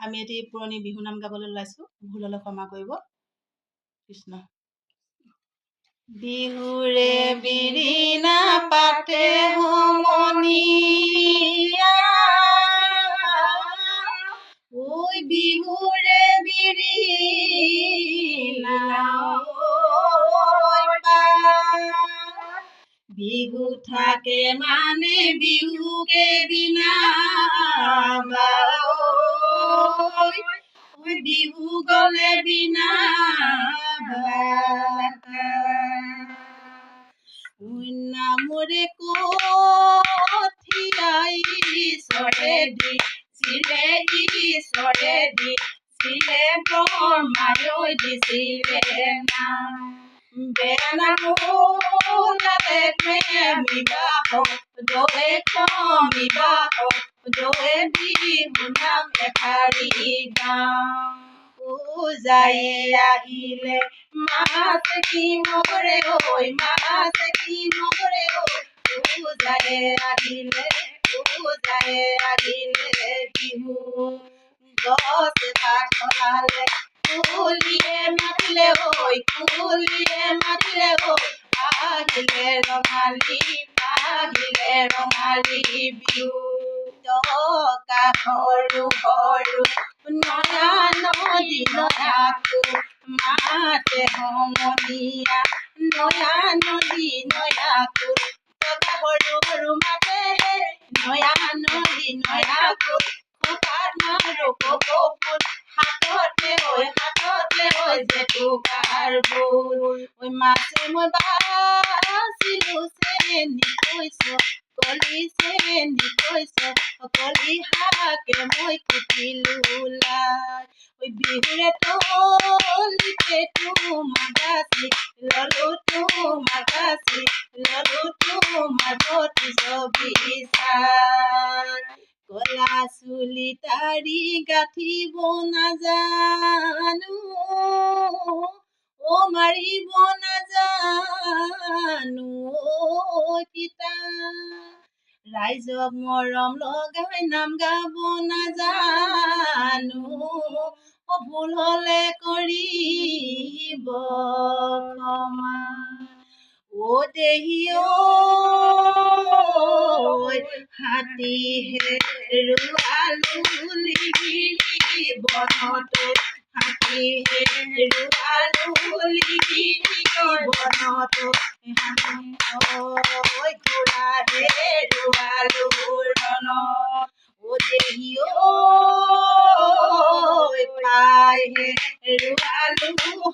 আমি এটি পুৰণি বিহু নাম গাবলৈ ওলাইছোঁ, ভুল হ'লে ক্ষমা কৰিব। কৃষ্ণ। বিহুৰে বিৰিণা পাতে সমনীয়া, ঐ বিহুৰে বিৰিণা বিহু থাকে মানে বিহুকে বিনা বিহু গলে বিনা নামৰে কঠিয়াই ঈশ্বৰে দিছিলে, ঈশ্বৰে দিছিলে ব্ৰহ্মাই দিছিলে নাম। বেনা মোলাতে প্ৰেমিবা দোৱে কমিবা দোৱে বিহু নাম এষাৰি গাওঁ। যাই আহিলে মাছ কি মৰে ঐ, মাছ কি মৰে ঐ, যাই আহিলে বিহু গছ পাত সলালে, কুলিয়ে মাতিলে ঐ, কুলিয়ে মাতিলে ঐ, আহিলে ৰঙালী বিহু। টকা সৰু সৰু নয়া নদী নয়াকো মাতে সমনীয়া, নয়া নদী নয়াকো টকা সৰু সৰু মাতে নয়া নদী নয়াকো। খোপাত মাৰো কপৌফুল হাততে জেতুকাৰ ফুল, মাছে মই বাচিলো চেনি কৈছো, কলি চেনি কৈছো, কলি শাকে মই কুটিলো লাই। বিহুৰে তলিতে তোমাৰ গাছি ললো, তোমাৰ গাছি ললো, তোমাৰ ভতিজ বিচাৰ। কলা চুলি তাৰি গাঁঠিব নাজানো, মাৰিব নাজানো তিতা। ৰাইজক মৰম লগাই নাম গাব নাজানো, ভুল হলে কৰিব ক্ষমা। দেহি ঐ হাতী হেৰুৱালো লিগিৰি বনতো, হাতী হেৰুৱালো লিগিৰি বনতো, ঘোঁৰা হেৰুৱালো ৰণত। দেহি ঐ পাই হেৰুৱালো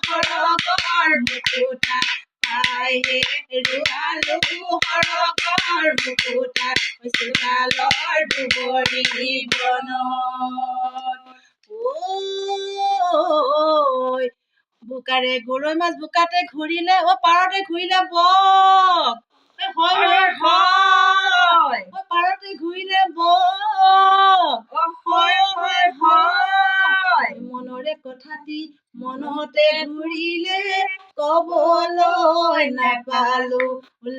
সৰগৰ মুকুতা, পাই হেৰুৱালো সৰগৰ মুকুতা, চোতালৰ দুবৰি বনত। বোকাৰে গৰৈ মাছ বোকাতে ঘূৰিলে, পাৰতে ঘূৰিলে বক, হয় পাৰতে ঘূৰিলে বক, মনৰে কথাটি মনতে ঘূৰিলে, কবলৈ নাপালো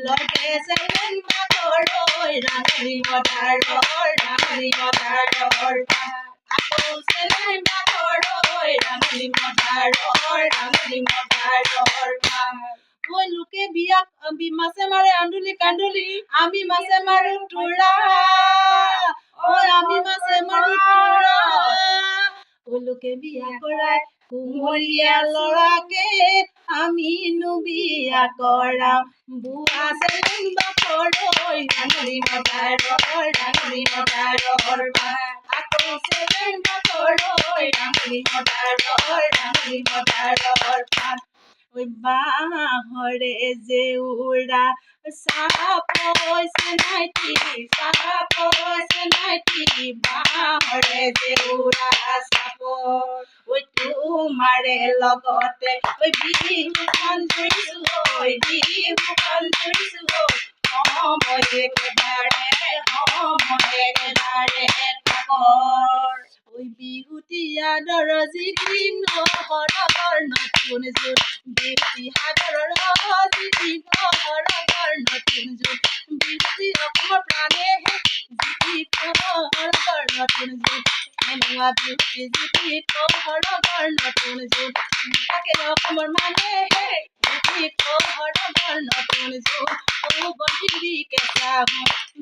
লগে চেলেং বাটলৈ, ৰাঙলী মদাৰৰ আকৌ চেলেং বাটলৈ, ৰাঙলী মদাৰৰ লোকে বিয়া মাছে মাৰে আন্দুলি কান্দুলি, আমি মাছে মাৰো তোৰা, আমি মাছে মাৰো তোৰা। লোকে বিয়া কৰাই কুমলীয়া লৰাকে, আমিনো বিয়া কৰাও বুঢ়া চেলেং বাটলৈ, ৰাঙলী মদাৰৰ আকৌ চেলেং বাটলৈ, ৰাঙলী মদাৰৰ বাঁহৰে জেউৰা চাপ চেনাইটি, বাঁহৰে জেউৰা চাপ, তোমাৰে লগতে বিহুখন ধৰিছো, বিহুখন ধৰিছো, সময় একেবাৰে তাকৰ। বিহুতি আদৰ যিদিন সৰগৰ নতুন যুগ, বিহুতি আদৰৰ যিদিন সৰগৰ নতুন যুগ, বিহুতি অসমৰ প্ৰাণে যিদিন সৰগৰ নতুন যুগ, নেমুৱা বিহুটি জুতি কহৰগৰ নতুন জোন তাকে অসমৰ মানে জুতি কহৰগৰ নতুন জোন বন্তি কেঁচা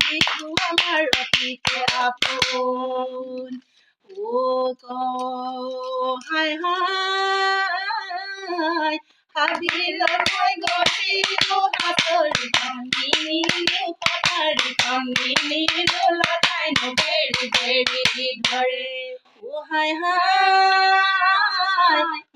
বিহু আমাৰ অতিকে আপোন হাই হাই হাবিলৈ মই গৈছিলো হাতৰিখন নিনিলো পথাৰিখন নিনিলো লতাইনো বেৰি বেৰি ধৰে হাই হাই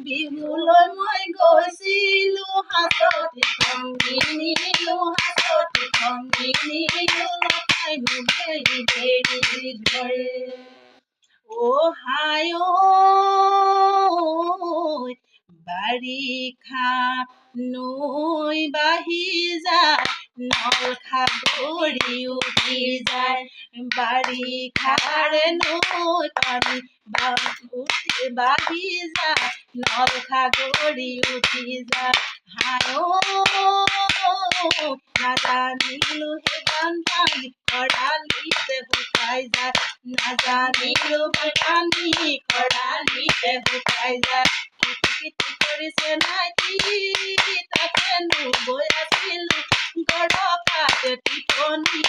বিহুলৈ মই গৈছিলো হাতৰিখন নিনিলো হাতৰিখন নিনিলো লতাইনো বেৰি বেৰি ধৰে হাই বাৰিষা নৈ বাঢ়ি যায় নল খাগৰি উঠি যায় বাৰিষাৰ নৈ পানী বাঢ়ি যায় নল খাগৰি উঠি যায় হাই নাজানিলো সেইখন পানী খৰালিতে শুকাই যায় নাজানিলো পানী খৰালিতে শুকাই যায় কিটি কৰিছে নাইকি তাকেনো গৈ আছিলো গৰকাতে টিপনি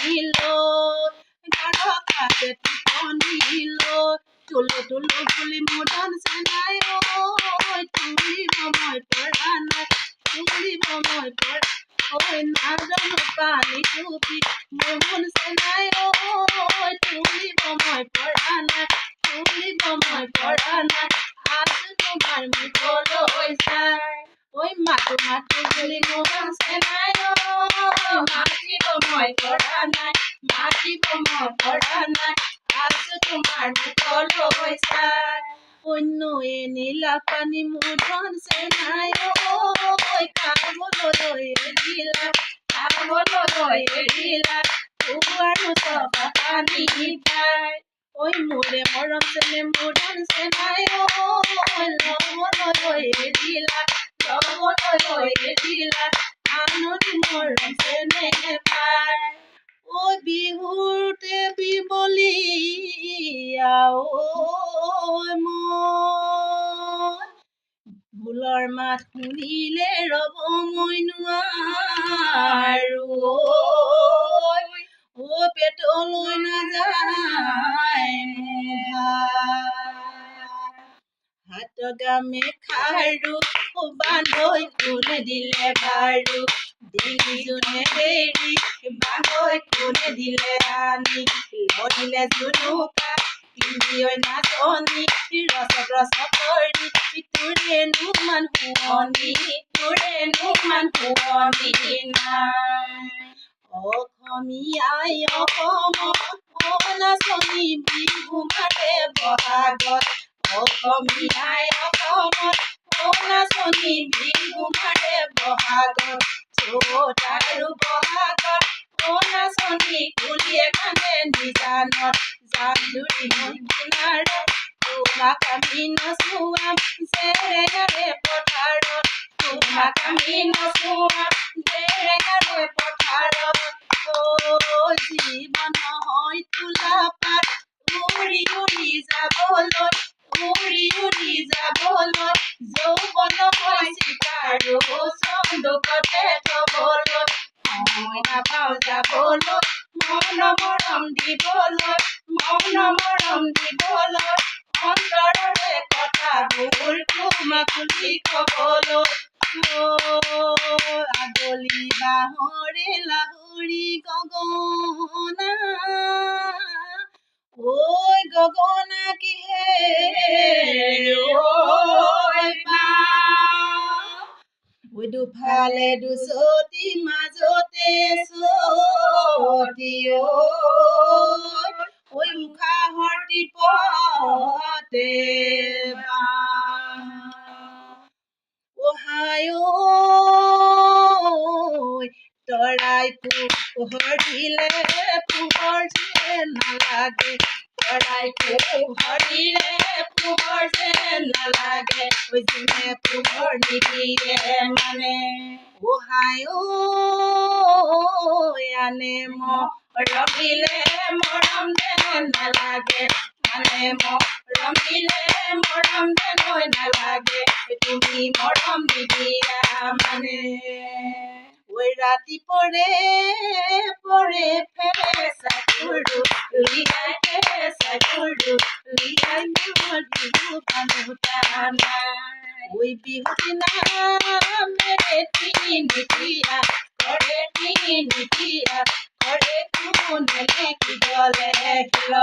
লৈ তুলো তুলো বুলি মোৰণ চেনাই তুলিব মই পৰা নাই তুলিব মই পৰা নাজানো পানী টুপি মোহন চেনাই তুলিব মই পৰা নাই তুলিব মই পৰা নাই আজি তোমাৰ মুখলৈ চাই মাতো মাতো বুলি মোহন চেনাই মাতিব মই পৰা নাই মাতিব মই পৰা নাই আজি তোমাৰ মুখলৈ চাই নৈয়ে নীলা পানী মোহন চেনাই খাবলৈ এৰিলা আৰু চবা পানী পাই মোৰে মৰম চেনে মোৰণ চেনাই লবলৈ এৰিলা আননি মৰম চেনে পাই বিহুতে বিবলিয়া ঢোলৰ মাত শুনিলে ৰব মই নোৱাৰো পেটলৈ নাযায় হাত গামে খাৰু বান্ধৈ কোনে দিলে বাৰু দিলি যোনে দেৰি বান্ধৈ কোনে দিলে আনি লৰিলে জুনুকা পিন্ধিঐ নাচনি ৰস ৰস কৰি তোৰেনো মান শুৱনি নাই অসমীয়াই অসমত নাচনি বিহু মাৰে বহাগত অসমীয়াই অসমত নাচনি বিহু মাৰে বহাগত চ'ত আৰু বহাগত নাচনি কুলিয়ে কান্দে নিজানত জানজুৰি নৈ কিনাৰত তোমাক আমি নচুৱাম জেৰেঙাৰে পথাৰত তোমাক আমি নচুৱাম জেৰেঙাৰে পথাৰত জীৱন নহয় তোলা পাত উৰি উৰি যাবলৈ যৌৱন হয় চিকাৰো চন্দুকতে থবলৈ সময় নাপাওঁ যাবলৈ মন মৰম দিবলৈ অন্তৰৰে কথাবোৰ তোমাক খুলি কবলৈ আগলি বাঁহৰে লাহৰি গগনা গগনা কিহে দুফালে দুচতি মাজতে চতি মুখাহৰ টিপতে তৰাই পোহৰ দিলে পোহৰ যে নালাগে তৰাই পোহৰ দিলে পোহৰ যে নালাগে যোনে পোহৰ নিদিয়ে মানে আনে মৰম দিলে মৰম যে নালাগে মানে মৰমিলে মৰম যেন নালাগে তুমি মৰম নিদিয়া মানে ঐ ৰাতি পৰে পৰে ফেৰে চাকুৰু লিয়াই ফেৰে চাকুৰু লিয়াই মোৰ বিহু কানুতা নাই ঐ বিহু দিনা মেৰে তিনিটিয়া কৰে তিনিটিয়া কৰে কোনে কি গলে খেল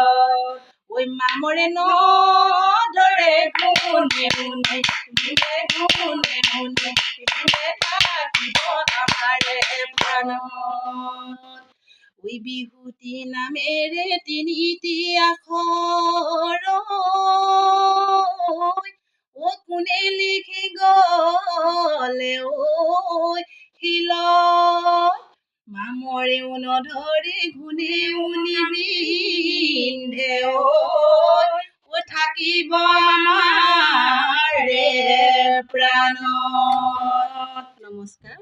ঐ মামৰে নদৰে গুণে গুণে গুণে গুণে গুণে গুণে থাকিব আমাৰে প্ৰাণত ঐ বিহুতি নামেৰে তিনিটি আখৰ ঐ কোনে লিখি গলে ঐ শিলত মামৰেও নধৰে গুণেও নিবিন্ধে ঐ থাকিব আমাৰে প্ৰাণত নমস্কাৰ।